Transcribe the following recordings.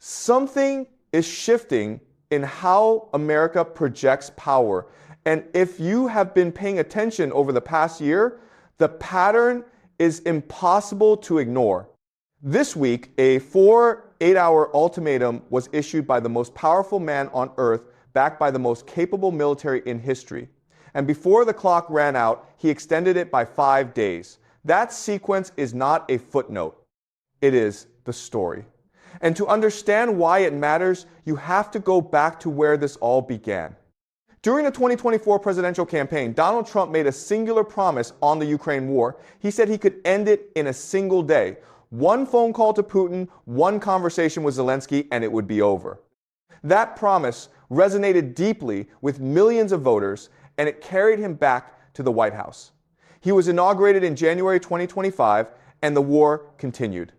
Something is shifting in how America projects power. And if you have been paying attention over the past year, the pattern is impossible to ignore. This week, a 8-hour ultimatum was issued by the most powerful man on earth, backed by the most capable military in history. And before the clock ran out, he extended it by 5 days. That sequence is not a footnote. It is the story. And to understand why it matters, you have to go back to where this all began. During the 2024 presidential campaign, Donald Trump made a singular promise on the Ukraine war. He said he could end it in a single day. One phone call to Putin, one conversation with Zelensky, and it would be over. That promise resonated deeply with millions of voters, and it carried him back to the White House. He was inaugurated in January 2025, and the war continued.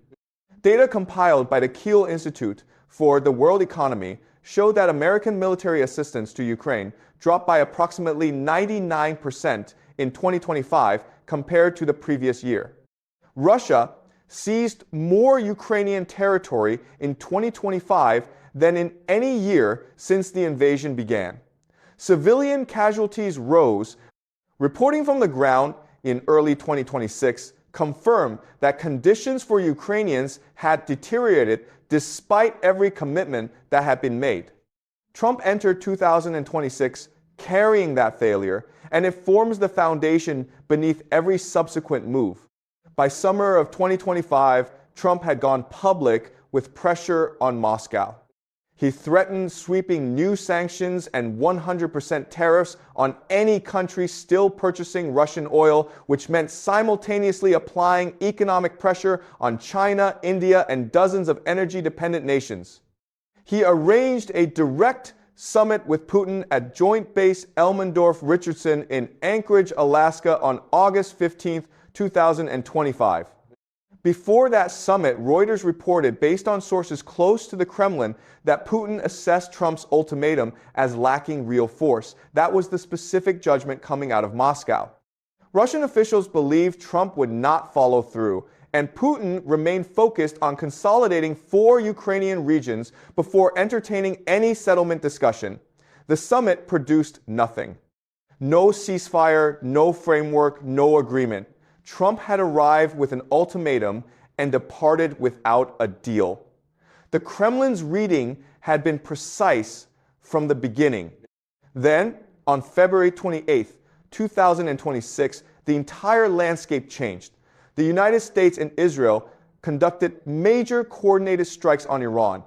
Data compiled by the Kiel Institute for the World Economy showed that American military assistance to Ukraine dropped by approximately 99% in 2025 compared to the previous year. Russia seized more Ukrainian territory in 2025 than in any year since the invasion began. Civilian casualties rose. Reporting from the ground in early 2026 confirmed that conditions for Ukrainians had deteriorated despite every commitment that had been made. Trump entered 2026 carrying that failure, and it forms the foundation beneath every subsequent move. By summer of 2025, Trump had gone public with pressure on Moscow. He threatened sweeping new sanctions and 100% tariffs on any country still purchasing Russian oil, which meant simultaneously applying economic pressure on China, India, and dozens of energy-dependent nations. He arranged a direct summit with Putin at Joint Base Elmendorf-Richardson in Anchorage, Alaska on August 15, 2025. Before that summit, Reuters reported, based on sources close to the Kremlin, that Putin assessed Trump's ultimatum as lacking real force. That was the specific judgment coming out of Moscow. Russian officials believed Trump would not follow through, and Putin remained focused on consolidating 4 Ukrainian regions before entertaining any settlement discussion. The summit produced nothing. No ceasefire, no framework, no agreement. Trump had arrived with an ultimatum and departed without a deal. The Kremlin's reading had been precise from the beginning. Then, on February 28, 2026, the entire landscape changed. The United States and Israel conducted major coordinated strikes on Iran.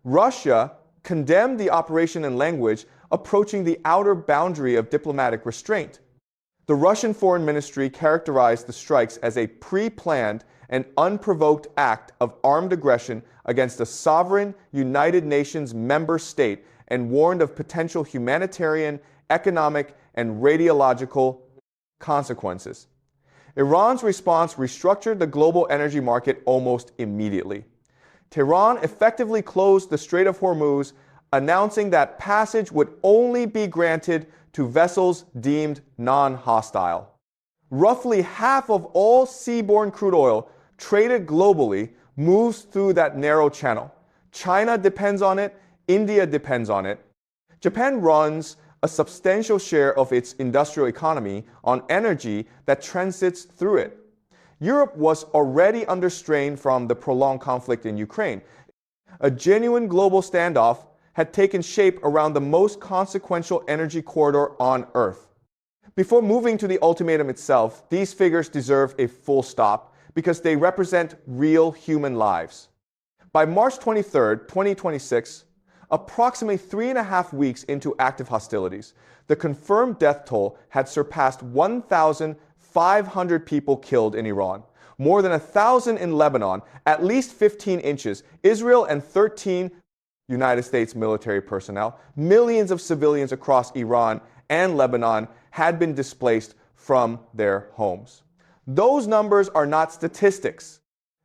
Russia condemned the operation in language approaching the outer boundary of diplomatic restraint. The Russian Foreign Ministry characterized the strikes as a pre-planned and unprovoked act of armed aggression against a sovereign United Nations member state and warned of potential humanitarian, economic, and radiological consequences. Iran's response restructured the global energy market almost immediately. Tehran effectively closed the Strait of Hormuz, announcing that passage would only be granted to vessels deemed non-hostile. Roughly half of all seaborne crude oil traded globally moves through that narrow channel. China depends on it, India depends on it. Japan runs a substantial share of its industrial economy on energy that transits through it. Europe was already under strain from the prolonged conflict in Ukraine. A genuine global standoff had taken shape around the most consequential energy corridor on Earth. Before moving to the ultimatum itself, these figures deserve a full stop because they represent real human lives. By March 23, 2026, approximately 3.5 weeks into active hostilities, the confirmed death toll had surpassed 1,500 people killed in Iran, more than 1,000 in Lebanon, at least 15 inches, Israel, and 13 United States military personnel. Millions of civilians across Iran and Lebanon had been displaced from their homes. Those numbers are not statistics.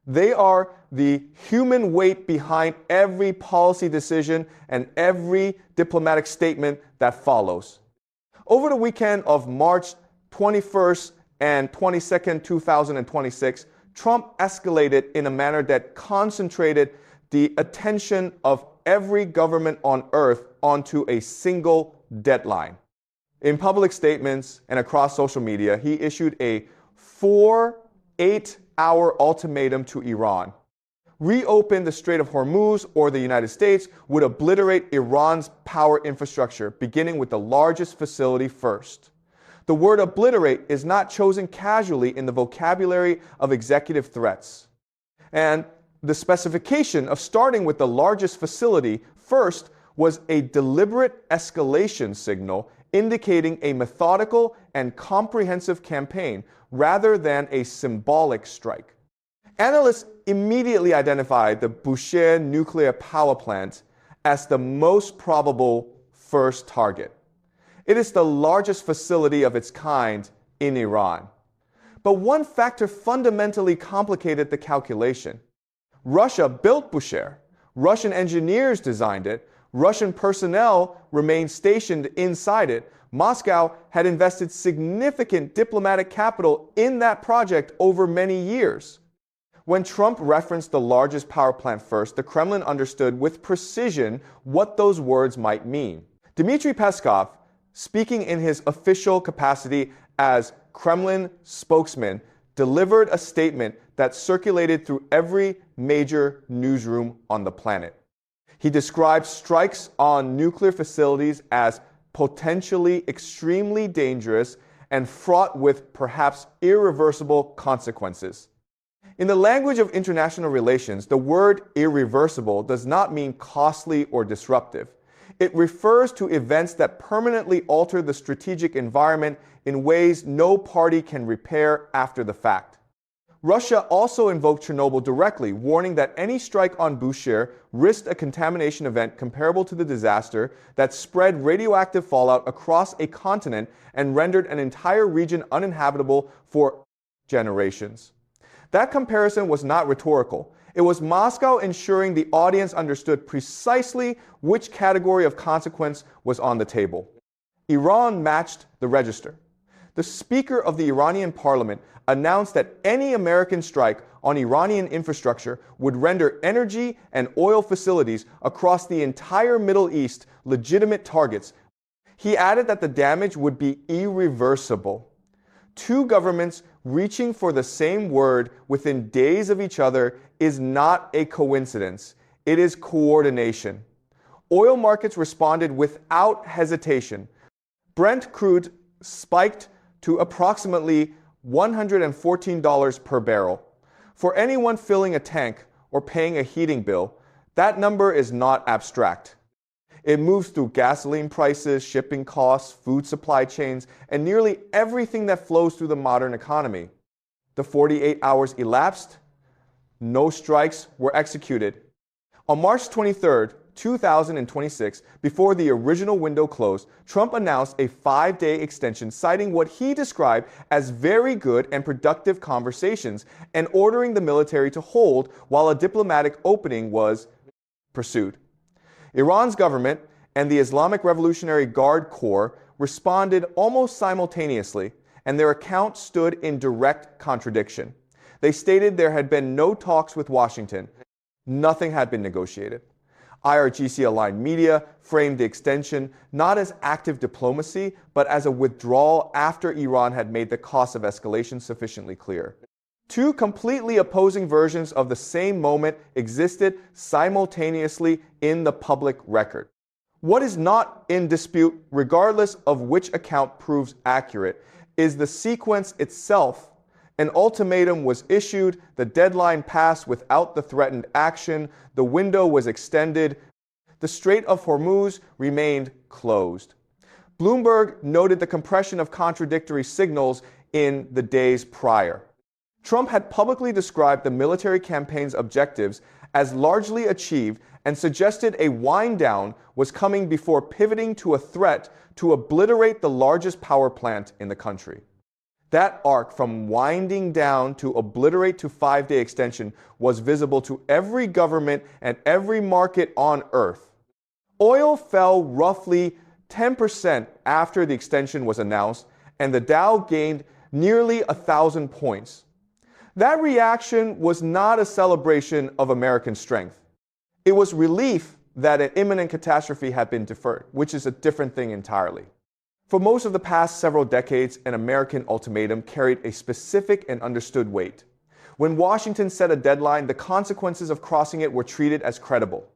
They are the human weight behind every policy decision and every diplomatic statement that follows. Over the weekend of March 21st and 22nd, 2026, Trump escalated in a manner that concentrated the attention of every government on earth onto a single deadline. In public statements and across social media, he issued a 8-hour ultimatum to Iran. Reopen the Strait of Hormuz, or the United States would obliterate Iran's power infrastructure, beginning with the largest facility first. The word obliterate is not chosen casually in the vocabulary of executive threats. And the specification of starting with the largest facility first was a deliberate escalation signal indicating a methodical and comprehensive campaign rather than a symbolic strike. Analysts immediately identified the Bushehr nuclear power plant as the most probable first target. It is the largest facility of its kind in Iran. But one factor fundamentally complicated the calculation. Russia built Bushehr. Russian engineers designed it. Russian personnel remained stationed inside it. Moscow had invested significant diplomatic capital in that project over many years. When Trump referenced the largest power plant first, the Kremlin understood with precision what those words might mean. Dmitry Peskov, speaking in his official capacity as Kremlin spokesman, delivered a statement that circulated through every major newsroom on the planet. He described strikes on nuclear facilities as potentially extremely dangerous and fraught with perhaps irreversible consequences. In the language of international relations, the word irreversible does not mean costly or disruptive. It refers to events that permanently alter the strategic environment in ways no party can repair after the fact. Russia also invoked Chernobyl directly, warning that any strike on Bushehr risked a contamination event comparable to the disaster that spread radioactive fallout across a continent and rendered an entire region uninhabitable for generations. That comparison was not rhetorical. It was Moscow ensuring the audience understood precisely which category of consequence was on the table. Iran matched the register. The Speaker of the Iranian parliament announced that any American strike on Iranian infrastructure would render energy and oil facilities across the entire Middle East legitimate targets. He added that the damage would be irreversible. Two governments reaching for the same word within days of each other is not a coincidence. It is coordination. Oil markets responded without hesitation. Brent crude spiked to approximately $114 per barrel. For anyone filling a tank or paying a heating bill, that number is not abstract. It moves through gasoline prices, shipping costs, food supply chains, and nearly everything that flows through the modern economy. The 48 hours elapsed. No strikes were executed. On March 23, 2026, before the original window closed, Trump announced a 5-day extension, citing what he described as very good and productive conversations and ordering the military to hold while a diplomatic opening was pursued. Iran's government and the Islamic Revolutionary Guard Corps responded almost simultaneously, and their account stood in direct contradiction. They stated there had been no talks with Washington. Nothing had been negotiated. IRGC-aligned media framed the extension not as active diplomacy, but as a withdrawal after Iran had made the cost of escalation sufficiently clear. Two completely opposing versions of the same moment existed simultaneously in the public record. What is not in dispute, regardless of which account proves accurate, is the sequence itself. An ultimatum was issued, the deadline passed without the threatened action, the window was extended, the Strait of Hormuz remained closed. Bloomberg noted the compression of contradictory signals in the days prior. Trump had publicly described the military campaign's objectives as largely achieved and suggested a wind down was coming before pivoting to a threat to obliterate the largest power plant in the country. That arc from winding down to obliterate to 5-day extension was visible to every government and every market on earth. Oil fell roughly 10% after the extension was announced, and the Dow gained nearly 1,000 points. That reaction was not a celebration of American strength. It was relief that an imminent catastrophe had been deferred, which is a different thing entirely. For most of the past several decades, an American ultimatum carried a specific and understood weight. When Washington set a deadline, the consequences of crossing it were treated as credible.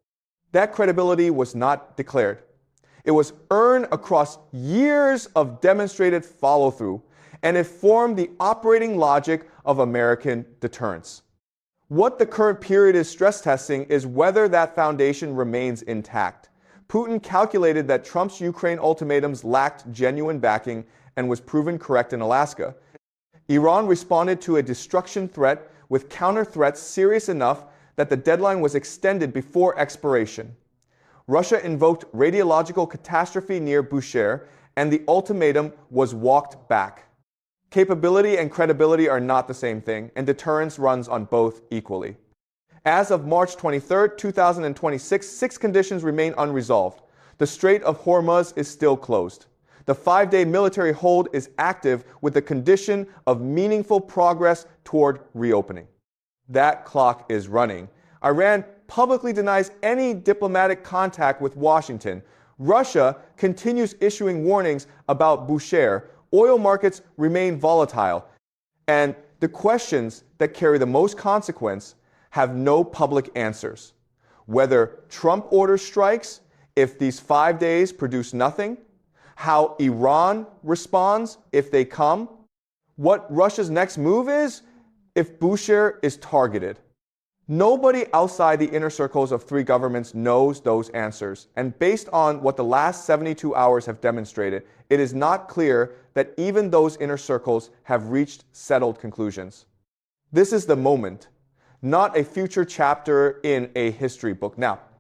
That credibility was not declared. It was earned across years of demonstrated follow-through, and it formed the operating logic of American deterrence. What the current period is stress testing is whether that foundation remains intact. Putin calculated that Trump's Ukraine ultimatums lacked genuine backing and was proven correct in Alaska. Iran responded to a destruction threat with counter-threats serious enough that the deadline was extended before expiration. Russia invoked radiological catastrophe near Bushehr, and the ultimatum was walked back. Capability and credibility are not the same thing, and deterrence runs on both equally. As of March 23, 2026, 6 conditions remain unresolved. The Strait of Hormuz is still closed. The 5-day military hold is active with the condition of meaningful progress toward reopening. That clock is running. Iran publicly denies any diplomatic contact with Washington. Russia continues issuing warnings about Bushehr. Oil markets remain volatile. And the questions that carry the most consequence have no public answers. Whether Trump orders strikes, if these 5 days produce nothing, how Iran responds if they come, what Russia's next move is if Bushehr is targeted. Nobody outside the inner circles of 3 governments knows those answers, and based on what the last 72 hours have demonstrated, it is not clear that even those inner circles have reached settled conclusions. This is the moment, not a future chapter in a history book. Now,